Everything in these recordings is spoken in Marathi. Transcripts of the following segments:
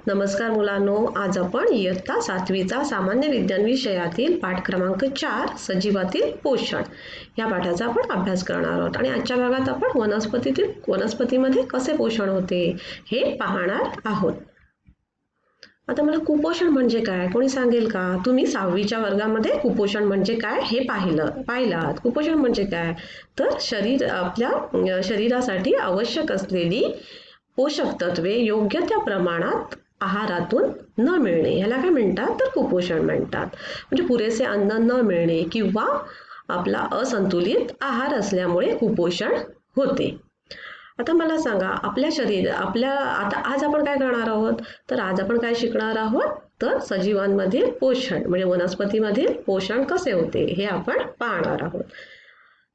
नमस्कार मुलांनो, आज आपण इयत्ता 7वीचा सामान्य विज्ञान विषयातील पाठ क्रमांक 4 सजीवातील पोषण या पाठाचा आपण अभ्यास करणार आहोत. आणि आजच्या भागात आपण वनस्पतीमध्ये कसे पोषण होते हे पाहणार आहोत. आता मला कुपोषण म्हणजे काय कोणी सांगेल का? तुम्ही 6वीच्या वर्गामध्ये कुपोषण म्हणजे काय हे पाहिलात. कुपोषण म्हणजे काय तर आपल्या शरीरासाठी आवश्यक असलेली पोषक तत्वे योग्य त्या प्रमाणात आहारातून न मिळणे ह्याला काय म्हणतात तर कुपोषण म्हणतात. म्हणजे पुरेसे अन्न न मिळणे किंवा आपला असंतुलित आहार असल्यामुळे कुपोषण होते. आता मला सांगा आता आज आपण काय करणार आहोत तर आज आपण काय शिकणार आहोत तर सजीवांमधील पोषण म्हणजे वनस्पतीमधील पोषण कसे होते हे आपण पाहणार आहोत.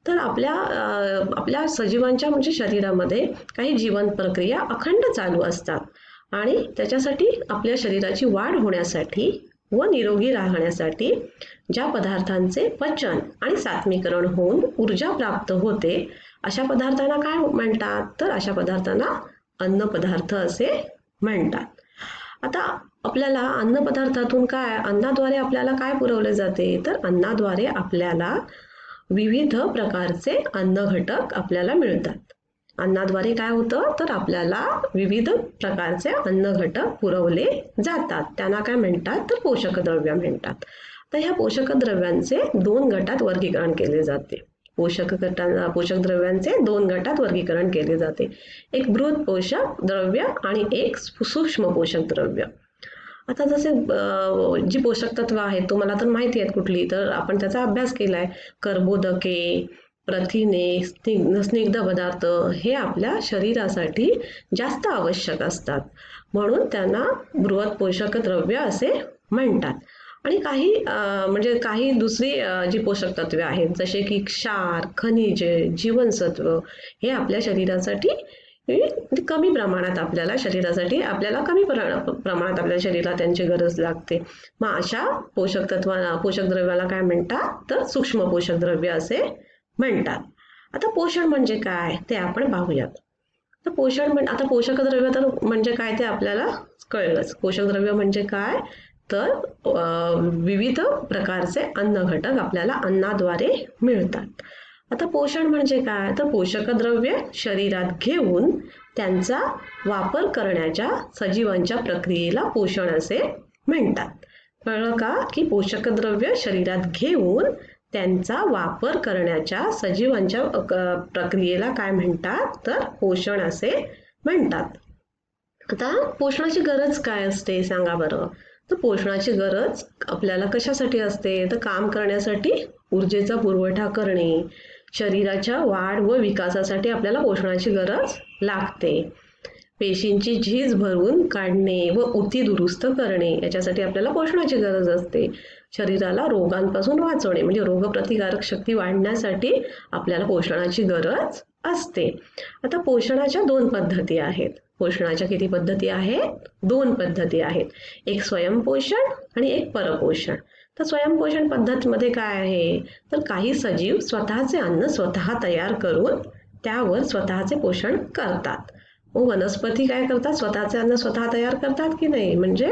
तर आपल्या सजीवांच्या म्हणजे शरीरामध्ये काही जीवन प्रक्रिया अखंड चालू असतात आणि त्याच्यासाठी आपल्या शरीराची वाढ होण्यासाठी व निरोगी राहण्यासाठी ज्या पदार्थांचे पचन आणि सात्मीकरण होऊन ऊर्जा प्राप्त होते अशा पदार्थांना काय म्हणतात तर अशा पदार्थांना अन्नपदार्थ असे म्हणतात. आता आपल्याला अन्नपदार्थातून अन्नाद्वारे आपल्याला काय पुरवले जाते तर अन्नाद्वारे आपल्याला विविध प्रकारचे अन्न घटक आपल्याला मिळतात. अन्नाद्वारे काय होतं तर आपल्याला विविध प्रकारचे अन्न घटक पुरवले जातात. त्यांना काय म्हणतात तर पोषक द्रव्य म्हणतात. तर ह्या पोषक द्रव्यांचे 2 गटात वर्गीकरण केले जाते. पोषक द्रव्यांचे 2 गटात वर्गीकरण केले जाते. एक बृहत पोषक द्रव्य आणि एक सूक्ष्म पोषक द्रव्य. आता जसे जी पोषक तत्व आहेत तुम्हाला तर माहिती आहेत कुठली तर आपण त्याचा अभ्यास केलाय. कर्बोदके, प्रथिने, स्निग्ध पदार्थ हे आपल्या शरीरासाठी जास्त आवश्यक असतात म्हणून त्यांना बृहत पोषक द्रव्य असे म्हणतात. आणि काही दुसरी जी पोषक तत्वे आहेत जसे की क्षार, खनिजे, जीवनसत्व हे आपल्या शरीरासाठी कमी प्रमाणात आपल्या शरीराला त्यांची गरज लागते. मग अशा पोषक द्रव्याला काय म्हणतात तर सूक्ष्म पोषक द्रव्य असे म्हणतात. आता पोषण म्हणजे काय ते आपण पाहूयात. तर पोषक द्रव्य तर म्हणजे काय ते आपल्याला कळलंच. पोषक द्रव्य म्हणजे काय तर विविध प्रकारचे अन्न घटक आपल्याला अन्नाद्वारे मिळतात. आता पोषण म्हणजे काय तर पोषक द्रव्य शरीरात घेऊन त्यांचा वापर करण्याच्या सजीवांच्या प्रक्रियेला पोषण असे म्हणतात. कळलं का की पोषक द्रव्य शरीरात घेऊन त्यांचा वापर करण्याच्या सजीवांच्या प्रक्रियेला काय म्हणतात तर पोषण असे म्हणतात. आता पोषणाची गरज काय असते सांगा बरं. तर पोषणाची गरज आपल्याला कशासाठी असते तर काम करण्यासाठी ऊर्जेचा पुरवठा करणे, शरीराच्या वाढ व विकासासाठी आपल्याला पोषणाची गरज लागते. पेशींची झीज भरून काढणे व ऊती दुरुस्त करणे याच्यासाठी आपल्याला पोषणाची गरज असते. शरीराला रोगांपासून वाचवणे म्हणजे रोगप्रतिकारक शक्ती वाढण्यासाठी आपल्याला पोषणाची गरज असते. आता पोषणाच्या 2 पद्धती आहेत. पोषणाच्या किती पद्धती आहेत? 2 पद्धती आहेत. एक स्वयंपोषण आणि एक परपोषण. तर स्वयंपोषण पद्धतीमध्ये काय आहे तर काही सजीव स्वतःचे अन्न स्वतः तयार करून त्यावर स्वतःचे पोषण करतात. वनस्पती काय करतात स्वतःचे अन्न स्वतः तयार करतात की नाही म्हणजे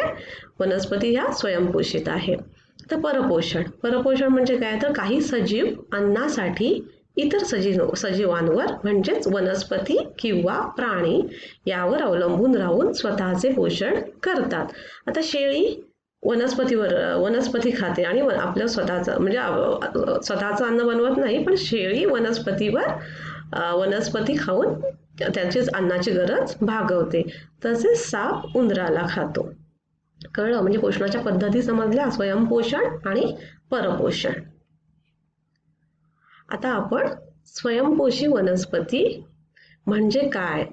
वनस्पती ह्या स्वयंपोषित आहेत. तर परपोषण म्हणजे काय तर काही सजीव अन्नासाठी इतर सजीवांवर म्हणजेच वनस्पती किंवा प्राणी यावर अवलंबून राहून स्वतःचे पोषण करतात. आता शेळी वनस्पती खाते आणि आपलं स्वतःचं अन्न बनवत नाही पण शेळी वनस्पती खाऊन त्याचीच अन्नाची गरज भागवते. तसेच साप उंदराला खातो. कळलं म्हणजे पोषणाच्या पद्धती समजल्या स्वयंपोषण आणि परपोषण. आता आपण स्वयंपोषी वनस्पती म्हणजे काय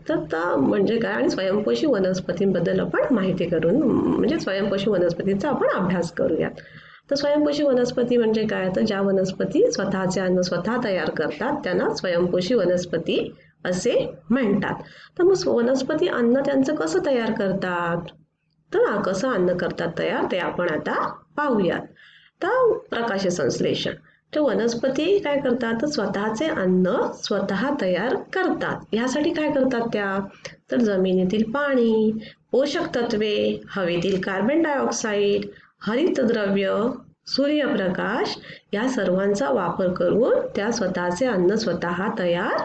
आणि स्वयंपोषी वनस्पतींबद्दल आपण माहिती करून म्हणजे स्वयंपोषी वनस्पतींचा आपण अभ्यास करूयात. तर स्वयंपोषी वनस्पती म्हणजे काय तर ज्या वनस्पती स्वतःचे अन्न स्वतः तयार करतात त्यांना स्वयंपोषी वनस्पती असे म्हणतात. तर मग वनस्पती अन्न त्यांचं कसं तयार करतात तर कसं अन्न करतात तयार ते आपण आता पाहूयात. तर प्रकाश संश्लेषण तर वनस्पती काय करतात तर स्वतःचे अन्न स्वतः तयार करतात. ह्यासाठी काय करतात त्या तर जमिनीतील पाणी, पोषक तत्वे, हवेतील कार्बन डायऑक्साईड, हरितद्रव्य, सूर्यप्रकाश या सर्वांचा वापर करून त्या स्वतःचे अन्न स्वतः तयार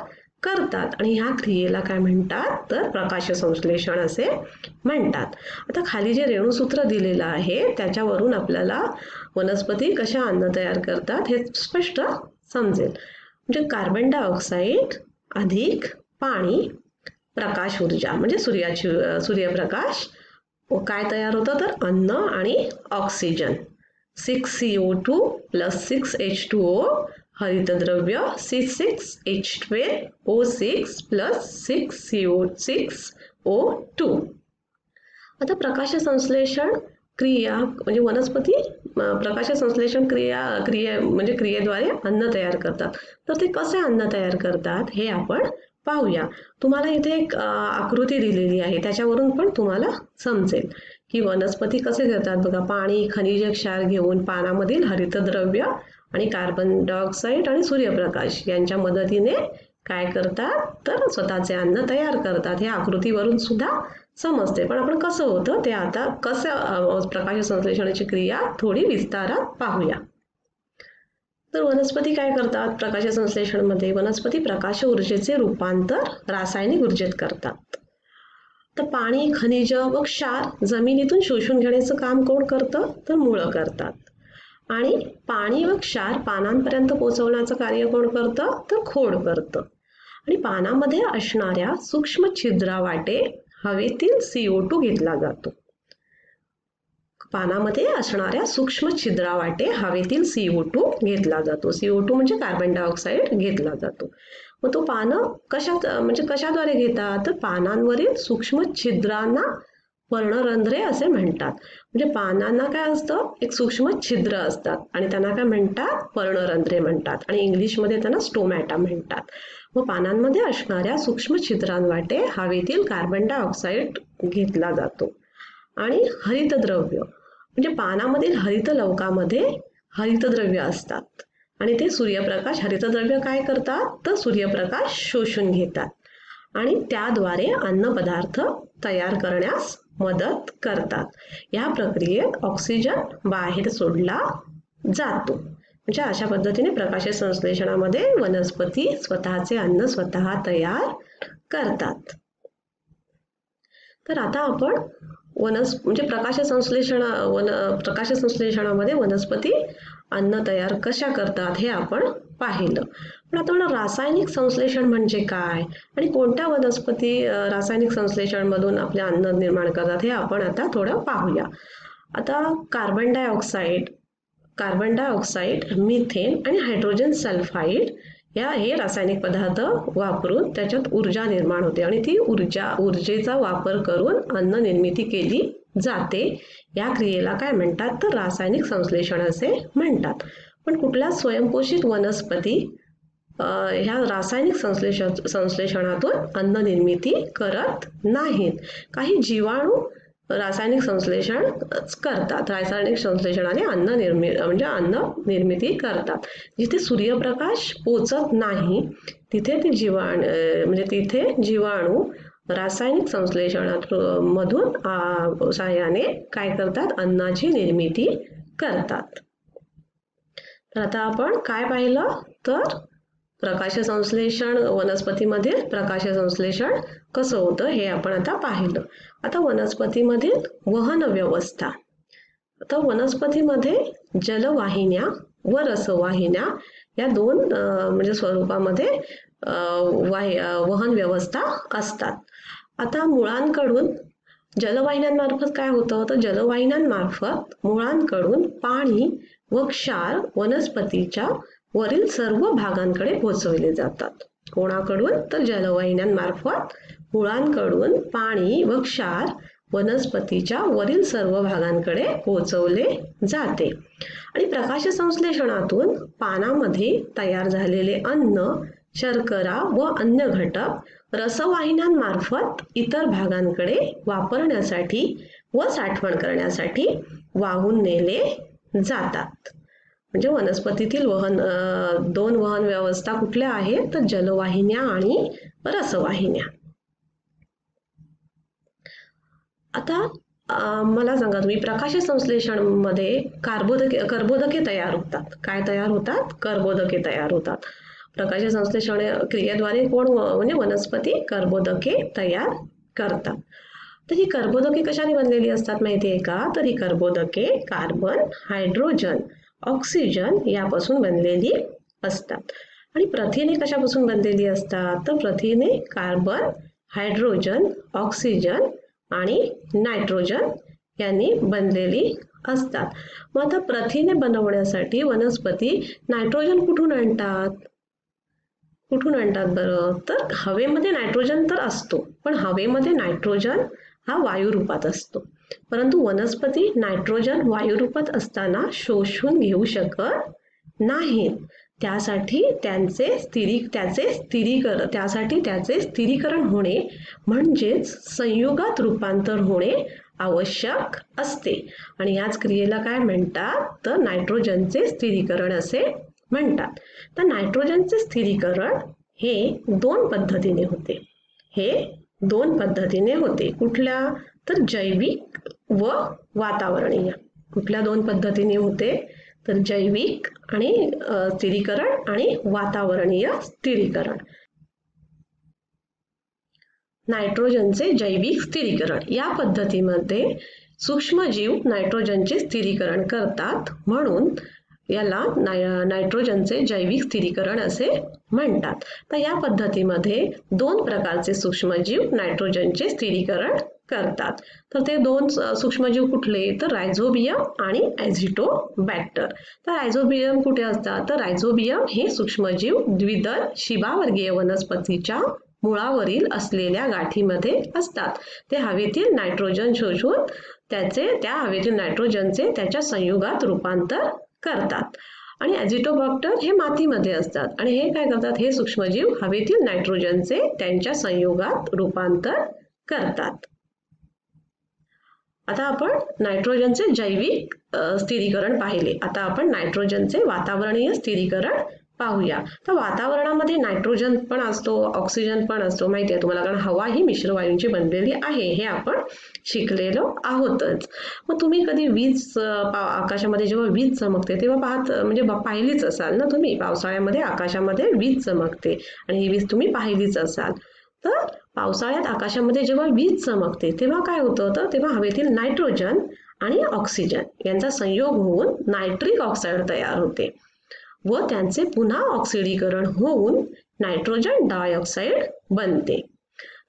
करतात आणि ह्या क्रियेला काय म्हणतात तर प्रकाश संश्लेषण असे म्हणतात. आता खाली जे रेणुसूत्र दिलेलं आहे त्याच्यावरून आपल्याला वनस्पती कशा अन्न तयार करतात हे स्पष्ट समजेल. म्हणजे कार्बन डायऑक्साईड अधिक पाणी, प्रकाश ऊर्जा म्हणजे सूर्यप्रकाश काय तयार होतं तर अन्न आणि oxygen. 6CO2 + 6H2O, हरितद्रव्य C6H12O6 + 6CO6O2. आता प्रकाश संश्लेषण क्रिया म्हणजे वनस्पती प्रकाश संश्लेषण क्रियेद्वारे अन्न तयार करतात. तर ते कसे अन्न तयार करतात हे आपण पाहूया. तुम्हाला इथे एक आकृती दिलेली आहे त्याच्यावरून पण तुम्हाला समजेल की वनस्पती कसे करतात. बघा, पाणी, खनिज क्षार घेऊन पानामधील हरितद्रव्य आणि कार्बन डायऑक्साईड आणि सूर्यप्रकाश यांच्या मदतीने काय करतात तर स्वतःचे अन्न तयार करतात. हे आकृतीवरून सुद्धा समजते. पण आपण कसं होतं ते आता कसं प्रकाश संश्लेषणाची क्रिया थोडी विस्तारात पाहूया. तर वनस्पती काय करतात प्रकाश संश्लेषणामध्ये? वनस्पती प्रकाश ऊर्जेचे रूपांतर रासायनिक ऊर्जेत करतात. तर पाणी, खनिज व क्षार जमिनीतून शोषून घेण्याचं काम कोण करतं तर मुळं करतात. आणि पाणी व क्षार पानांपर्यंत पोहोचवण्याचं कार्य कोण करतं तर खोड करतं. आणि पानामध्ये असणाऱ्या सूक्ष्म छिद्रावाटे हवेतील CO2 घेतला जातो. पानामध्ये असणाऱ्या सूक्ष्म छिद्रावाटे हवेतील CO2 घेतला जातो. CO2 म्हणजे कार्बन डायऑक्साईड घेतला जातो. मग तो पानं कशाद्वारे घेतात तर पानांवरील सूक्ष्म छिद्रांना पर्णरंध्रे असे म्हणतात. म्हणजे पानांना काय असतं एक सूक्ष्म छिद्र असतात आणि त्यांना काय म्हणतात पर्णरंध्रे म्हणतात आणि इंग्लिशमध्ये त्यांना स्टोमॅटा म्हणतात. व पानांमध्ये असणाऱ्या सूक्ष्म छिद्रांवाटे हवेतील कार्बन डायऑक्साईड घेतला जातो. आणि हरितद्रव्य म्हणजे पानामधील हरितलवकामध्ये हरितद्रव्य असतात आणि ते सूर्यप्रकाश हरितद्रव्य काय करतात तर सूर्यप्रकाश शोषून घेतात आणि त्याद्वारे अन्नपदार्थ तयार करण्यास मदत करतात. या प्रक्रियेत ऑक्सिजन बाहेर सोडला जातो. म्हणजे अशा पद्धतीने प्रकाश संश्लेषणामध्ये वनस्पती स्वतःचे अन्न स्वतः तयार करतात. तर आता आपण प्रकाश संश्लेषणामध्ये वनस्पती अन्न तयार कशा करतात हे आपण पाहिलं. पण आता रासायनिक संश्लेषण म्हणजे काय आणि कोणत्या वनस्पती रासायनिक संश्लेषणामधून आपले अन्न निर्माण करतात हे आपण आता थोडं पाहूया. आता कार्बन डायऑक्साईड, मिथेन आणि हायड्रोजन सल्फाईड हे रासायनिक पदार्थ वापरून त्याच्यात ऊर्जा निर्माण होते आणि ती ऊर्जेचा वापर करून अन्न निर्मिती केली जाते. या क्रियेला काय म्हणतात तर रासायनिक संश्लेषण असे म्हणतात. पण कुठल्या स्वयंपोषित वनस्पती ह्या रासायनिक संश्लेषणातून अन्न निर्मिती करत नाहीत. काही जीवाणू रासायनिक संश्लेषण करतात. रासायनिक संश्लेषणाने अन्न निर्मिती करतात. जिथे सूर्यप्रकाश पोचत नाही तिथे तिथे जीवाणू रासायनिक संश्लेषणामधून सहाय्याने काय करतात अन्नाची निर्मिती करतात. तर आता आपण काय पाहिलं तर प्रकाश संश्लेषण वनस्पतीमधील प्रकाश संश्लेषण कसं होतं हे आपण आता पाहिलं. आता वनस्पतीमधील वहन व्यवस्था. आता वनस्पतीमध्ये जलवाहिन्या व रसवाहिन्या या दोन स्वरूपामध्ये वहन व्यवस्था असतात. आता मुळांकडून जलवाहिन्यांमार्फत काय होतं तर जलवाहिन्यांमार्फत मुळांकडून पाणी व क्षार वनस्पतीच्या वरील सर्व भागांकडे पोहोचवले जातात. कोणाकडून तर जलवाहिन्यांमार्फत मुळांकडून पाणी व क्षार वनस्पतीच्या वरील सर्व भागांकडे पोहोचवले जाते. आणि प्रकाश संश्लेषणातून पानामध्ये तयार झालेले अन्न, शर्करा व अन्य घटक रसवाहिन्यांमार्फत इतर भागांकडे वापरण्यासाठी व साठवण करण्यासाठी वाहून नेले जातात. म्हणजे वनस्पतीतील दोन वहन व्यवस्था कुठल्या आहेत तर जलवाहिन्या आणि रसवाहिन्या. आता मला सांगा तुम्ही, प्रकाश संश्लेषण मध्ये कर्बोदके तयार होतात. काय तयार होतात? कर्बोदके तयार होतात. प्रकाश संश्लेषण क्रियेद्वारे म्हणजे वनस्पती कर्बोदके तयार करतात. तर ही कर्बोदके कशाने बनलेली असतात माहिती आहे का? तर ही कर्बोदके कार्बन, हायड्रोजन, ऑक्सिजन यापासून बनलेली असतात. आणि प्रथिने कशापासून बनलेली असतात? तर प्रथिने कार्बन, हायड्रोजन, ऑक्सिजन आणि नायट्रोजन यांनी बनलेली असतात. मग आता प्रथिने बनवण्यासाठी वनस्पती नायट्रोजन कुठून आणतात? बरं? तर हवेमध्ये नायट्रोजन तर असतो, पण हवेमध्ये नायट्रोजन हा वायू रूपात असतो. परंतु वनस्पती नायट्रोजन वायू रूपात असताना शोषून घेऊ शकत नाहीत. त्यासाठी त्याचे स्थिरीकरण होणे म्हणजेच संयुगात रूपांतर होणे आवश्यक असते. आणि याच क्रियेला काय म्हणतात? तर नायट्रोजनचे स्थिरीकरण असे म्हणतात. तर नायट्रोजनचे स्थिरीकरण हे दोन पद्धतीने होते. कुठल्या? तर जैविक व वातावरणीय. कुठल्या दोन पद्धतीने होते? तर जैविक आणि स्थिरीकरण आणि वातावरणीय स्थिरीकरण. नायट्रोजनचे जैविक स्थिरीकरण या पद्धतीमध्ये सूक्ष्मजीव नायट्रोजनचे स्थिरीकरण करतात, म्हणून याला नायट्रोजनचे जैविक स्थिरीकरण असे म्हणतात. तर या पद्धतीमध्ये दोन प्रकारचे सूक्ष्मजीव नायट्रोजनचे स्थिरीकरण करतात. तर ते दोन सूक्ष्मजीव कुठले? तर रायझोबियम आणि ॲझिटोबॅक्टर. तर रायझोबियम कुठे असतात? तर रायझोबियम हे सूक्ष्मजीव द्विदल शिबावर्गीय वनस्पतीच्या मुळावरील असलेल्या गाठीमध्ये असतात. ते हवेतील नायट्रोजन शोषून त्या हवेतील नायट्रोजनचे त्याच्या संयुगात रूपांतर करतात. आणि ॲझिटोबॅक्टर हे मातीमध्ये असतात आणि हे काय करतात? हे सूक्ष्मजीव हवेतील नायट्रोजनचे त्यांच्या संयुगात रूपांतर करतात. आता आपण नायट्रोजनचे जैविक स्थिरीकरण पाहिले. आता आपण नायट्रोजनचे वातावरणीय स्थिरीकरण पाहूया. तर वातावरणामध्ये नायट्रोजन पण असतो, ऑक्सिजन पण असतो, माहिती आहे तुम्हाला, कारण हवा ही मिश्र वायूंची बनलेली आहे, हे आपण शिकलेलो आहोतच. मग तुम्ही कधी आकाशामध्ये जेव्हा वीज चमकते तेव्हा पाहिलीच असाल ना तुम्ही, पावसाळ्यामध्ये आकाशामध्ये वीज चमकते आणि ही वीज तुम्ही पाहिलीच असाल. तर पावसाळ्यात आकाशामध्ये जेव्हा वीज चमकते तेव्हा काय होतं? तर तेव्हा हवेतील नायट्रोजन आणि ऑक्सिजन यांचा संयोग होऊन नायट्रिक ऑक्साईड तयार होते व त्यांचे पुन्हा ऑक्सिडीकरण होऊन नायट्रोजन डायऑक्साईड बनते.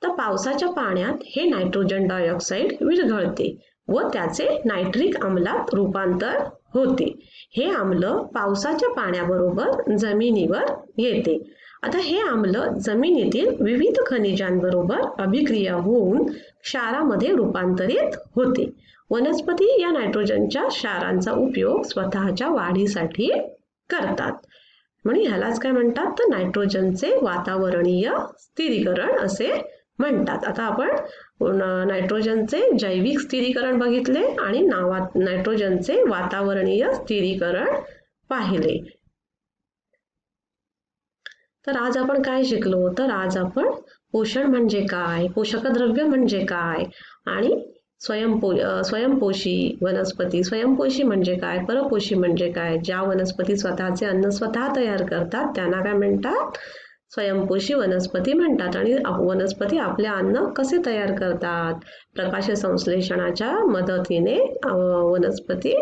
तर पावसाच्या पाण्यात हे नायट्रोजन डायऑक्साईड विरघळते व त्याचे नायट्रिक आम्लात रूपांतर होते. हे आम्ल पावसाच्या पाण्याबरोबर जमिनीवर येते. आता हे आम्ल जमिनीतील विविध खनिजांबरोबर अभिक्रिया होऊन क्षारामध्ये रूपांतरित होते. वनस्पती या नायट्रोजनच्या क्षारांचा उपयोग स्वतःच्या वाढीसाठी करतात. म्हणजे ह्यालाच काय म्हणतात? तर नायट्रोजनचे वातावरणीय स्थिरीकरण असे म्हणतात. आता आपण नायट्रोजनचे जैविक स्थिरीकरण बघितले आणि नायट्रोजनचे वातावरणीय स्थिरीकरण पाहिले. तर आज आपण काय शिकलो? तर आज आपण पोषण म्हणजे काय, पोषक द्रव्य म्हणजे काय आणि स्वयंपोषी वनस्पती. स्वयंपोषी म्हणजे काय, परपोषी म्हणजे काय? ज्या वनस्पती स्वतःचे अन्न स्वतः तयार करतात त्यांना काय म्हणतात? स्वयंपोषी वनस्पती म्हणतात. आणि वनस्पती आपले अन्न कसे तयार करतात? प्रकाश संश्लेषणाच्या मदतीने वनस्पती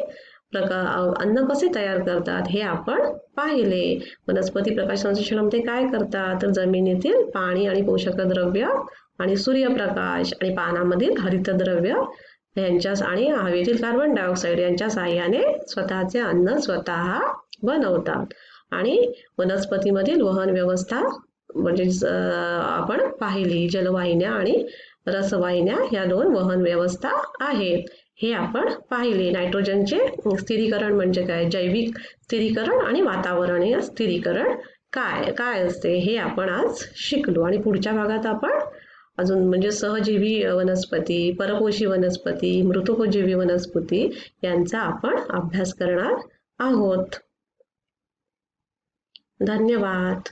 अन्न कसे तयार करतात हे आपण पाहिले. वनस्पती प्रकाश संश्लेषणामध्ये काय करतात? तर जमिनीतील पाणी आणि पोषक द्रव्य आणि सूर्यप्रकाश आणि पानामधील हरितद्रव्य यांच्या आणि हवेतील कार्बन डायऑक्साईड यांच्या साहाय्याने स्वतःचे अन्न स्वतः बनवतात. आणि वनस्पतीमधील वहन व्यवस्था म्हणजे आपण पाहिली, जलवाहिन्या आणि रसवाहिन्या या दोन वहन व्यवस्था आहेत, हे आपण पाहिले. नायट्रोजनचे स्थिरीकरण म्हणजे काय, जैविक स्थिरीकरण आणि वातावरणीय स्थिरीकरण काय असते हे आपण आज शिकलो. आणि पुढच्या भागात आपण अजून म्हणजे सहजीवी वनस्पती, परपोषी वनस्पती, मृतोपजीवी वनस्पती यांचा आपण अभ्यास करणार आहोत. धन्यवाद.